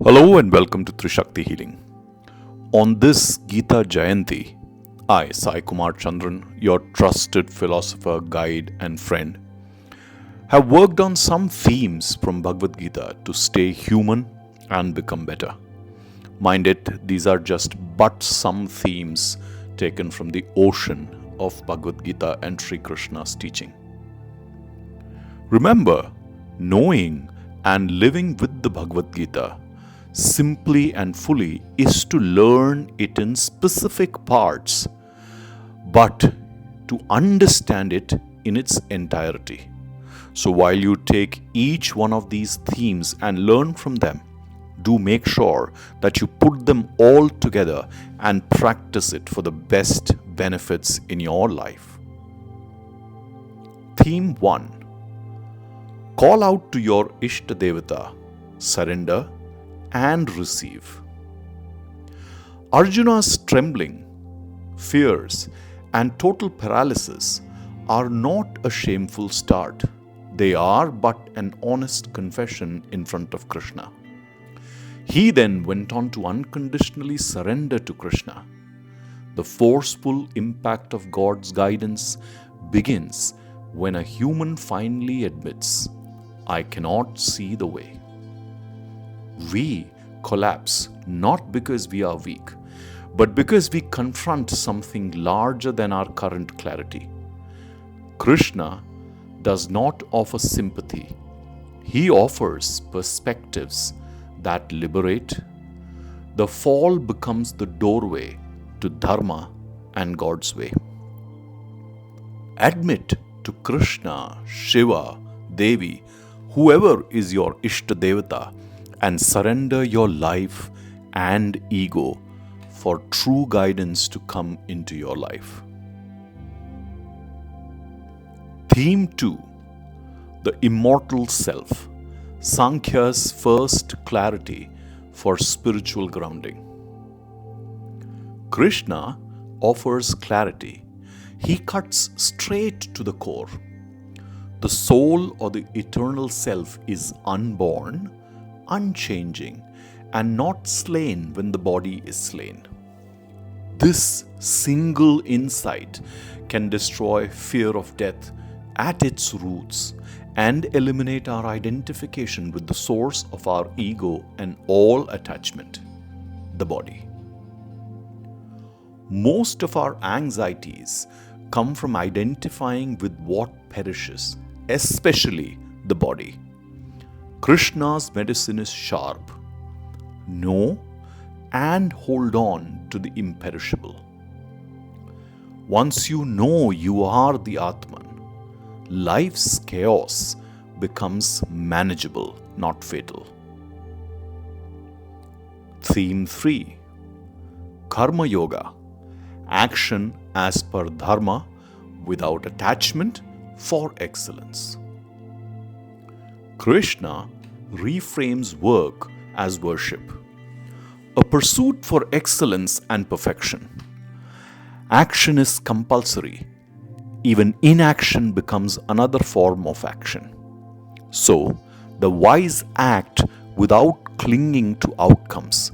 Hello and welcome to Trishakti Healing. On this Gita Jayanti, I, Sai Kumar Chandran, your trusted philosopher, guide and friend, have worked on some themes from Bhagavad Gita to stay human and become better. Mind it, these are just but some themes taken from the ocean of Bhagavad Gita and Sri Krishna's teaching. Remember, knowing and living with the Bhagavad Gita simply and fully is to learn it in specific parts, but to understand it in its entirety. So while you take each one of these themes and learn from them, do make sure that you put them all together and practice it for the best benefits in your life. Theme 1. Call out to your Ishta Devata, surrender and receive. Arjuna's trembling, fears, and total paralysis are not a shameful start. They are but an honest confession in front of Krishna. He then went on to unconditionally surrender to Krishna. The forceful impact of God's guidance begins when a human finally admits, I cannot see the way. We collapse not because we are weak, but because we confront something larger than our current clarity. Krishna does not offer sympathy. He offers perspectives that liberate. The fall becomes the doorway to Dharma and God's way. Admit to Krishna, Shiva, Devi, whoever is your Ishta Devata, and surrender your life and ego for true guidance to come into your life. Theme 2. The Immortal Self, Sankhya's first clarity for spiritual grounding. Krishna offers clarity. He cuts straight to the core. The soul or the eternal self is unborn, unchanging, and not slain when the body is slain. This single insight can destroy fear of death at its roots and eliminate our identification with the source of our ego and all attachment, the body. Most of our anxieties come from identifying with what perishes, especially the body. Krishna's medicine is sharp. Know and hold on to the imperishable. Once you know you are the Atman, life's chaos becomes manageable, not fatal. Theme 3. Karma Yoga, action as per Dharma without attachment for excellence. Krishna reframes work as worship, a pursuit for excellence and perfection. Action is compulsory. Even inaction becomes another form of action. So, the wise act without clinging to outcomes,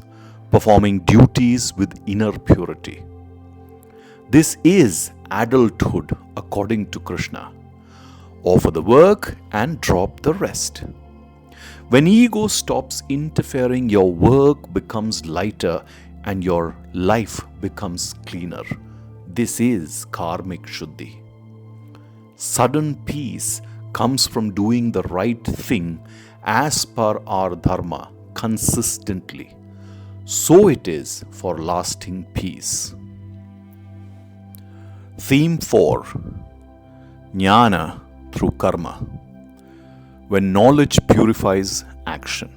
performing duties with inner purity. This is adulthood according to Krishna. Offer the work and drop the rest. When ego stops interfering, your work becomes lighter and your life becomes cleaner. This is karmic shuddhi. Sudden peace comes from doing the right thing as per our dharma consistently. So it is for lasting peace. Theme 4. Jnana through karma, when knowledge purifies action.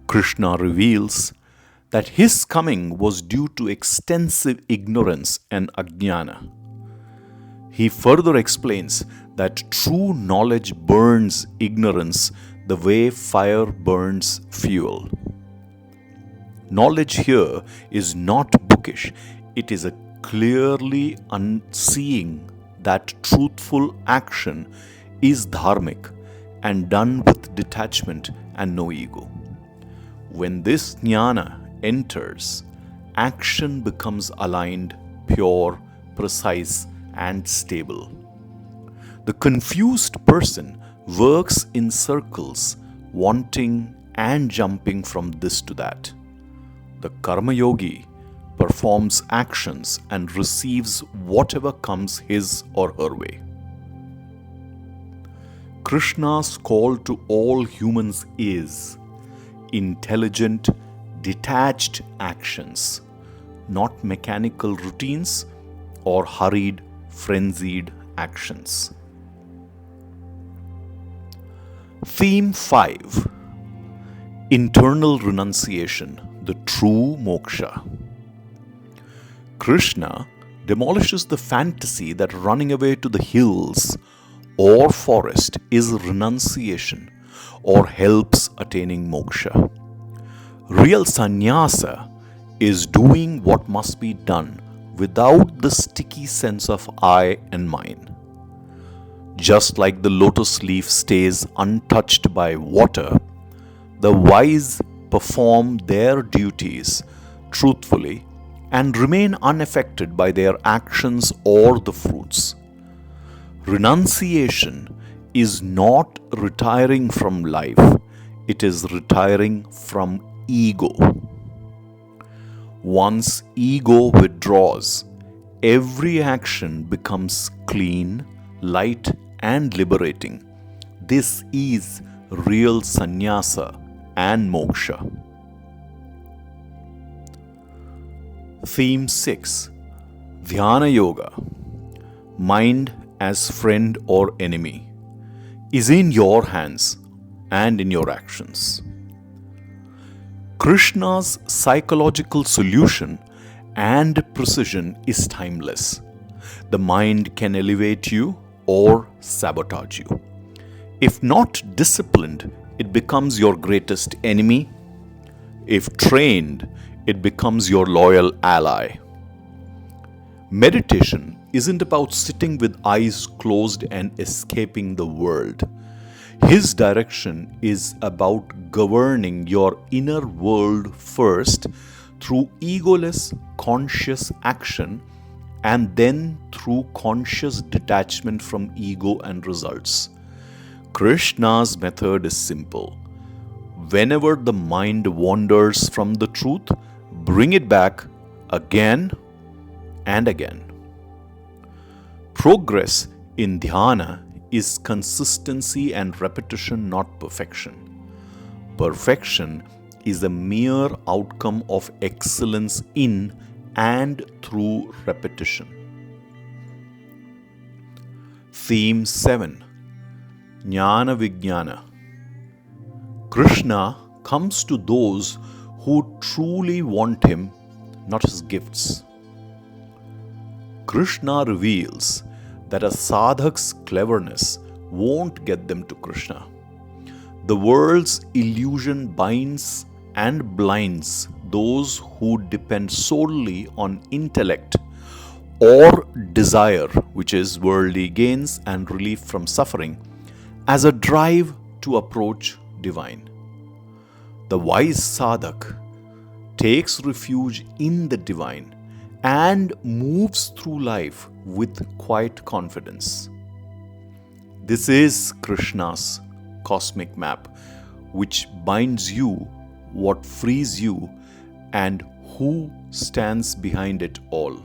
Krishna reveals that his coming was due to extensive ignorance and ajnana. He further explains that true knowledge burns ignorance the way fire burns fuel. Knowledge here is not bookish, it is a clearly unseeing that truthful action is dharmic and done with detachment and no ego. When this jnana enters, action becomes aligned, pure, precise, and stable. The confused person works in circles, wanting and jumping from this to that. The karma yogi performs actions and receives whatever comes his or her way. Krishna's call to all humans is intelligent, detached actions, not mechanical routines or hurried, frenzied actions. Theme 5. Internal renunciation, the true moksha. Krishna demolishes the fantasy that running away to the hills or forest is renunciation or helps attaining moksha. Real sannyasa is doing what must be done without the sticky sense of I and mine. Just like the lotus leaf stays untouched by water, the wise perform their duties truthfully and remain unaffected by their actions or the fruits. Renunciation is not retiring from life, it is retiring from ego. Once ego withdraws, every action becomes clean, light, and liberating. This is real sannyasa and moksha. Theme 6. Dhyana Yoga, mind as friend or enemy, is in your hands and in your actions. Krishna's psychological solution and precision is timeless. The mind can elevate you or sabotage you. If not disciplined, it becomes your greatest enemy. If trained, it becomes your loyal ally. Meditation isn't about sitting with eyes closed and escaping the world. His direction is about governing your inner world first through egoless, conscious action and then through conscious detachment from ego and results. Krishna's method is simple. Whenever the mind wanders from the truth, bring it back again and again. Progress in dhyana is consistency and repetition, not perfection. Perfection is a mere outcome of excellence in and through repetition. Theme 7. Jnana Vijnana. Krishna comes to those who truly want him, not his gifts. Krishna reveals that a sadhak's cleverness won't get them to Krishna. The world's illusion binds and blinds those who depend solely on intellect or desire, which is worldly gains and relief from suffering, as a drive to approach divine. The wise sadhak takes refuge in the divine and moves through life with quiet confidence. This is Krishna's cosmic map, which binds you, what frees you, and who stands behind it all.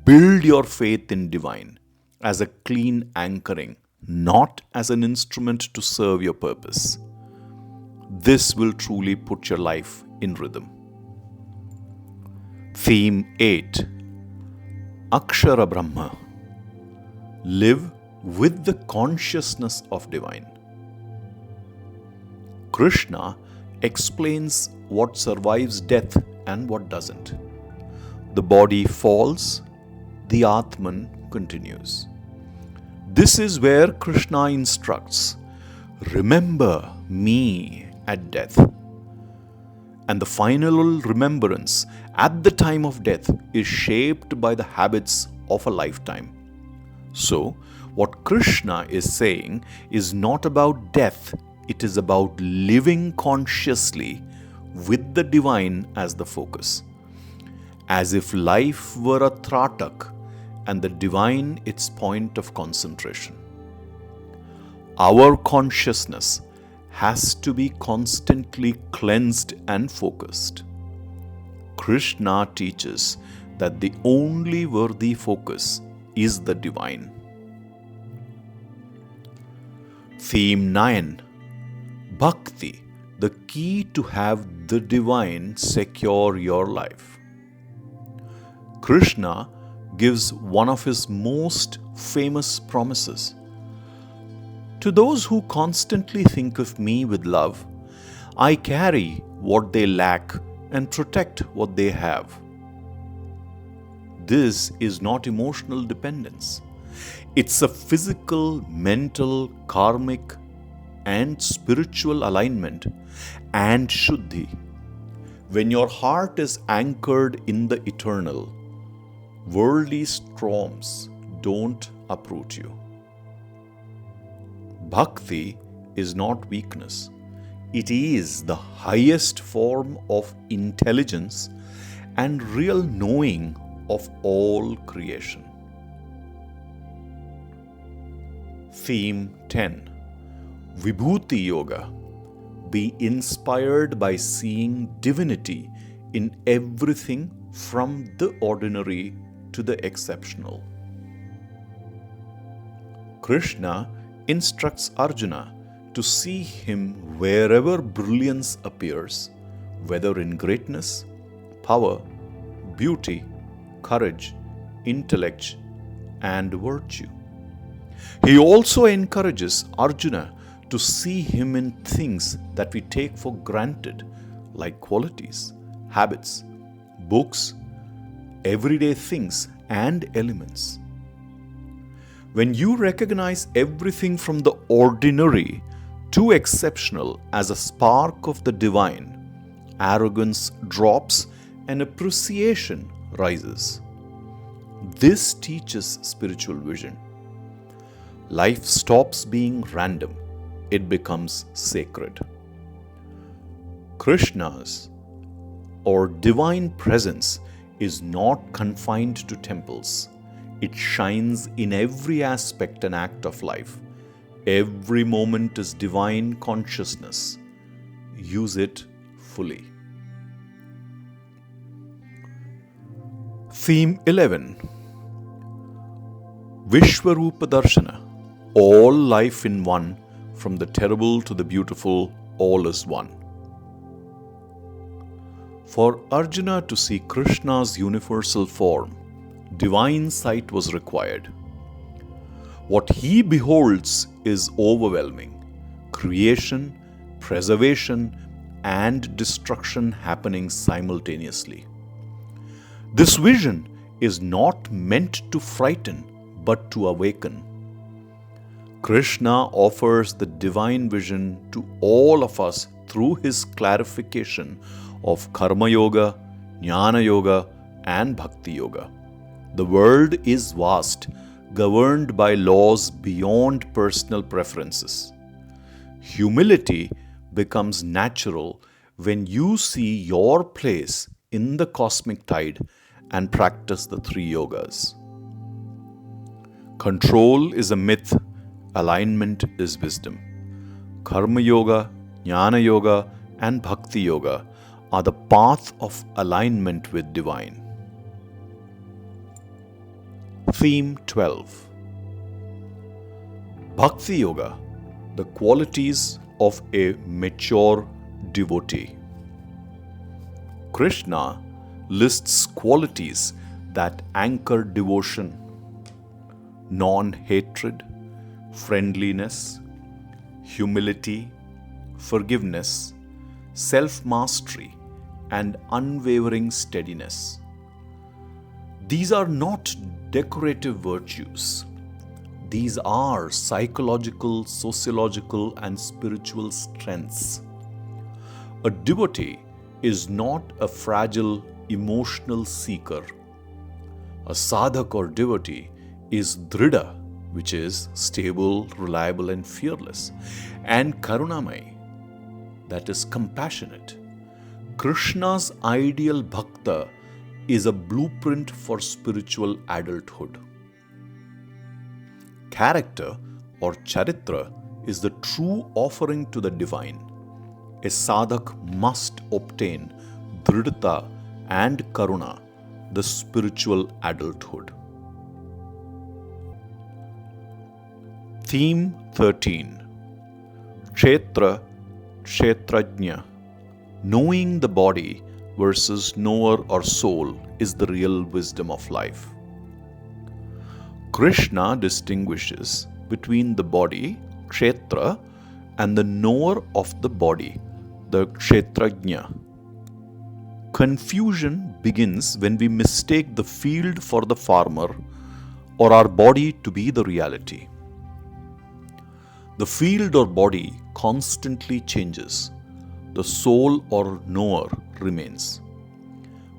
Build your faith in divine as a clean anchoring, not as an instrument to serve your purpose. This will truly put your life in rhythm. Theme 8. Akshara Brahma. Live with the consciousness of divine. Krishna explains what survives death and what doesn't. The body falls, the Atman continues. This is where Krishna instructs, remember me at death. And the final remembrance at the time of death is shaped by the habits of a lifetime. So, what Krishna is saying is not about death it is about living consciously with the divine as the focus, as if life were a tratak and the divine its point of concentration. Our consciousness has to be constantly cleansed and focused. Krishna teaches that the only worthy focus is the divine. Theme 9. Bhakti, the key to have the divine secure your life. Krishna gives one of his most famous promises. To those who constantly think of me with love, I carry what they lack and protect what they have. This is not emotional dependence. It's a physical, mental, karmic, and spiritual alignment and shuddhi. When your heart is anchored in the eternal, worldly storms don't uproot you. Bhakti is not weakness. It is the highest form of intelligence and real knowing of all creation. Theme 10. Vibhuti Yoga. Be inspired by seeing divinity in everything from the ordinary to the exceptional. Krishna instructs Arjuna to see him wherever brilliance appears, whether in greatness, power, beauty, courage, intellect, and virtue. He also encourages Arjuna to see him in things that we take for granted, like qualities, habits, books, everyday things, and elements. When you recognize everything from the ordinary to exceptional as a spark of the divine, arrogance drops and appreciation rises. This teaches spiritual vision. Life stops being random, it becomes sacred. Krishna's or divine presence is not confined to temples. It shines in every aspect and act of life. Every moment is divine consciousness. Use it fully. Theme 11. Vishwarupa Darshana. All life in one, from the terrible to the beautiful, all is one. For Arjuna to see Krishna's universal form, divine sight was required. What he beholds is overwhelming. Creation, preservation, and destruction happening simultaneously. This vision is not meant to frighten, but to awaken. Krishna offers the divine vision to all of us through his clarification of Karma Yoga, Dhyana Yoga, and Bhakti Yoga. The world is vast, governed by laws beyond personal preferences. Humility becomes natural when you see your place in the cosmic tide and practice the three yogas. Control is a myth, alignment is wisdom. Karma Yoga, Dhyana Yoga, and Bhakti Yoga are the path of alignment with divine. Theme 12. Bhakti Yoga, the qualities of a mature devotee. Krishna lists qualities that anchor devotion: non-hatred, friendliness, humility, forgiveness, self-mastery, and unwavering steadiness. These are not decorative virtues. These are psychological, sociological, and spiritual strengths. A devotee is not a fragile, emotional seeker. A sadhak or devotee is dhrida, which is stable, reliable, and fearless, and Karunamai, that is compassionate. Krishna's ideal bhakta is a blueprint for spiritual adulthood. Character or charitra is the true offering to the divine. A sadhak must obtain dridhata and karuna, the spiritual adulthood. Theme 13. Kshetra, Kshetrajna. Knowing the body versus knower or soul is the real wisdom of life. Krishna distinguishes between the body, Kshetra, and the knower of the body, the Kshetrajna. Confusion begins when we mistake the field for the farmer or our body to be the reality. The field or body constantly changes. The soul or knower remains.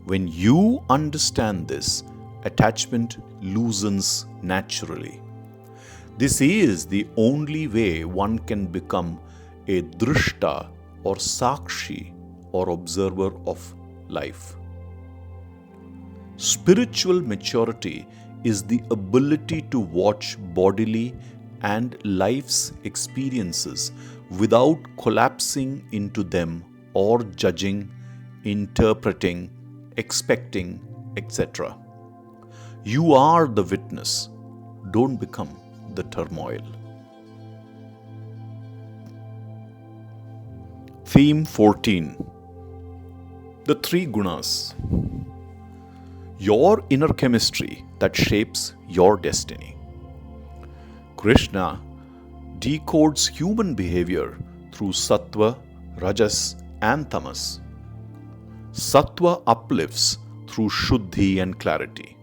When you understand this, attachment loosens naturally. This is the only way one can become a drishta or sakshi or observer of life. Spiritual maturity is the ability to watch bodily and life's experiences without collapsing into them or judging, interpreting, expecting, etc. You are the witness. Don't become the turmoil. Theme 14. The three gunas. Your inner chemistry that shapes your destiny. Krishna decodes human behavior through sattva, rajas, and tamas. Sattva uplifts through shuddhi and clarity.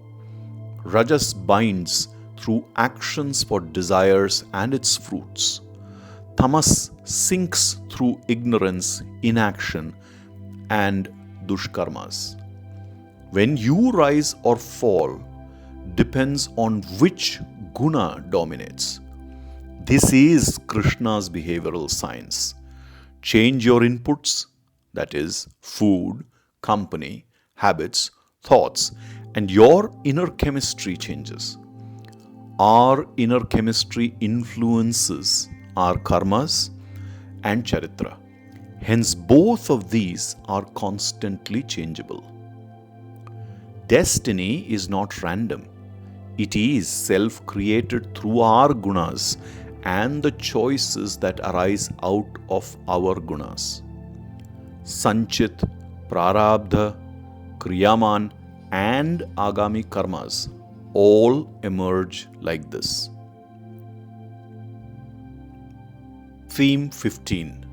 Rajas binds through actions for desires and its fruits. Tamas sinks through ignorance, inaction, and dushkarmas. When you rise or fall depends on which guna dominates. This is Krishna's behavioral science. Change your inputs, that is, food, company, habits, thoughts, and your inner chemistry changes. Our inner chemistry influences our karmas and charitra. Hence, both of these are constantly changeable. Destiny is not random. It is self-created through our gunas and the choices that arise out of our gunas. Sanchit, Prarabdha, Kriyaman, and Agami karmas all emerge like this. Theme 15.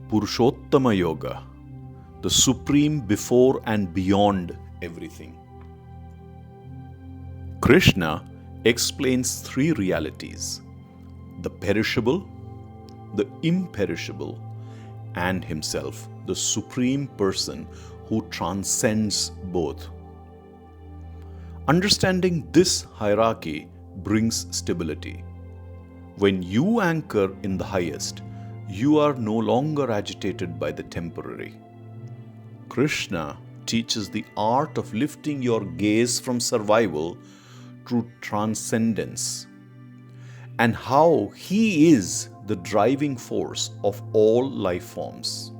Purushottama Yoga, the supreme before and beyond everything. Krishna explains three realities: the perishable, the imperishable, and himself, the supreme person who transcends both. Understanding this hierarchy brings stability. When you anchor in the highest, you are no longer agitated by the temporary. Krishna teaches the art of lifting your gaze from survival to transcendence, and how he is the driving force of all life forms.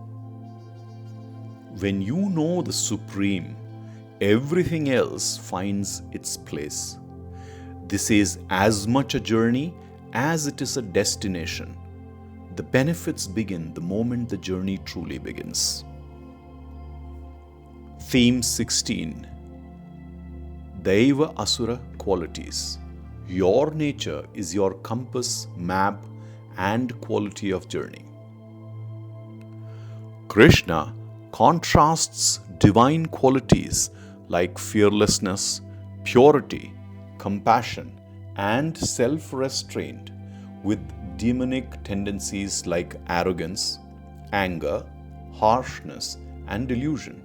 When you know the Supreme, everything else finds its place. This is as much a journey as it is a destination. The benefits begin the moment the journey truly begins. Theme 16. Daiva Asura qualities. Your nature is your compass, map, and quality of journey. Krishna contrasts divine qualities like fearlessness, purity, compassion, and self-restraint with demonic tendencies like arrogance, anger, harshness, and delusion.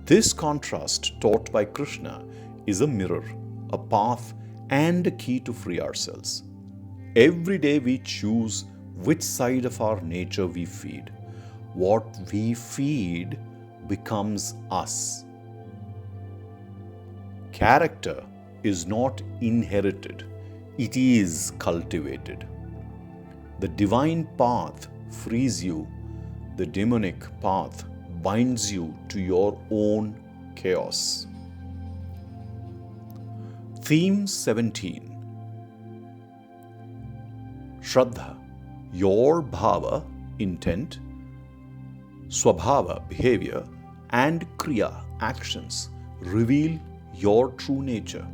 This contrast taught by Krishna is a mirror, a path, and a key to free ourselves. Every day we choose which side of our nature we feed. What we feed becomes us. Character is not inherited, it is cultivated. The divine path frees you, the demonic path binds you to your own chaos. Theme 17. Shraddha, your bhava, intent, swabhava, behavior, and kriya, actions, reveal your true nature.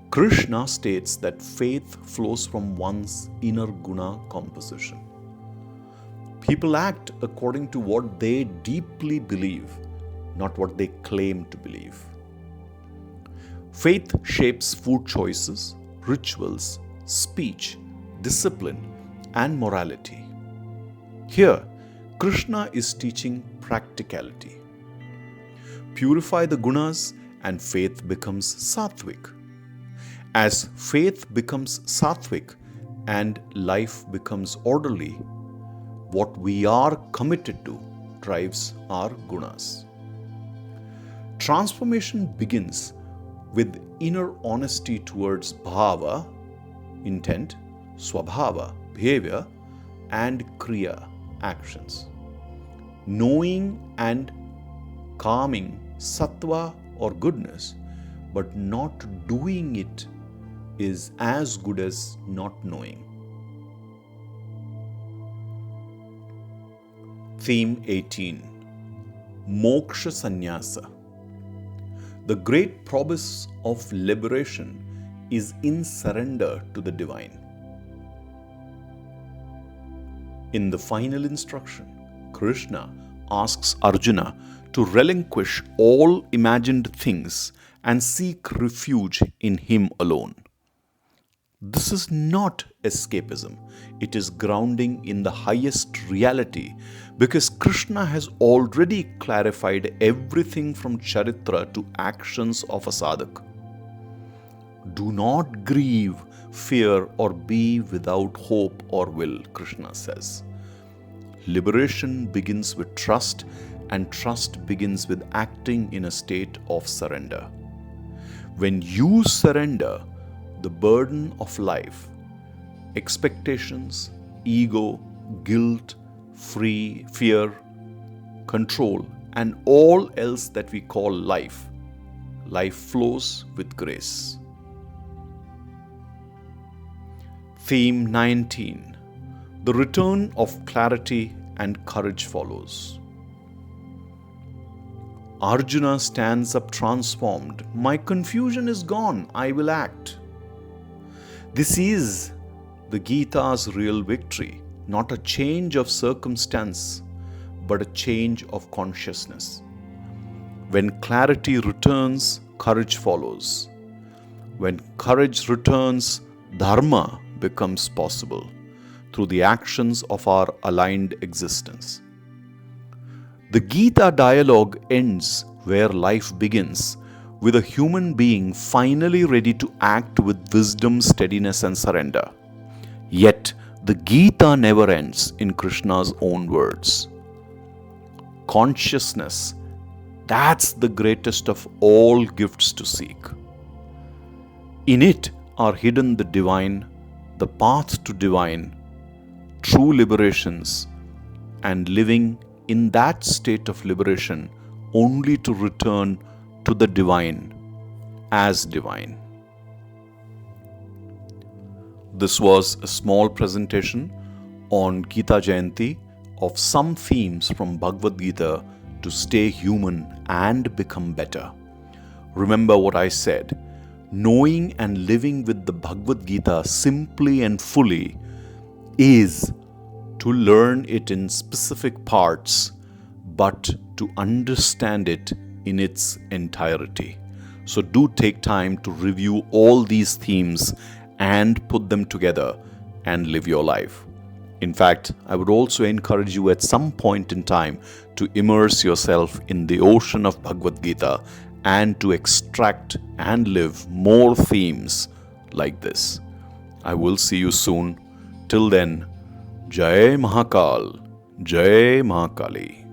Krishna states that faith flows from one's inner guna composition. People act according to what they deeply believe, not what they claim to believe. Faith shapes food choices, rituals, speech, discipline, and morality. Here, Krishna is teaching practicality. Purify the gunas and faith becomes sattvic. As faith becomes sattvic and life becomes orderly, what we are committed to drives our gunas. Transformation begins with inner honesty towards bhava, intent, swabhava, behavior, and kriya, actions. Knowing and calming sattva or goodness, but not doing it is as good as not knowing. Theme 18. Moksha Sannyasa. The great promise of liberation is in surrender to the divine. In the final instruction, Krishna asks Arjuna to relinquish all imagined things and seek refuge in him alone. This is not escapism, it is grounding in the highest reality, because Krishna has already clarified everything from charitra to actions of a sadhak. Do not grieve, fear, or be without hope or will, Krishna says. Liberation begins with trust, and trust begins with acting in a state of surrender. When you surrender, the burden of life, expectations, ego, guilt, fear, control, and all else that we call life flows with grace. Theme 19. The return of clarity and courage follows. Arjuna stands up transformed. My confusion is gone, I will act. This is the Gita's real victory, not a change of circumstance, but a change of consciousness. When clarity returns, courage follows. When courage returns, Dharma becomes possible through the actions of our aligned existence. The Gita dialogue ends where life begins, with a human being finally ready to act with wisdom, steadiness, and surrender. Yet, the Gita never ends, in Krishna's own words. Consciousness, that's the greatest of all gifts to seek. In it are hidden the divine, the path to divine, true liberations, and living in that state of liberation only to return to the divine as divine. This was a small presentation on Gita Jayanti of some themes from Bhagavad Gita to stay human and become better. Remember what I said. Knowing and living with the Bhagavad Gita simply and fully is to learn it in specific parts, but to understand it in its entirety. So do take time to review all these themes and put them together and live your life. In fact, I would also encourage you at some point in time to immerse yourself in the ocean of Bhagavad Gita and to extract and live more themes like this. I will see you soon. Till then, Jai Mahakal, Jai Mahakali.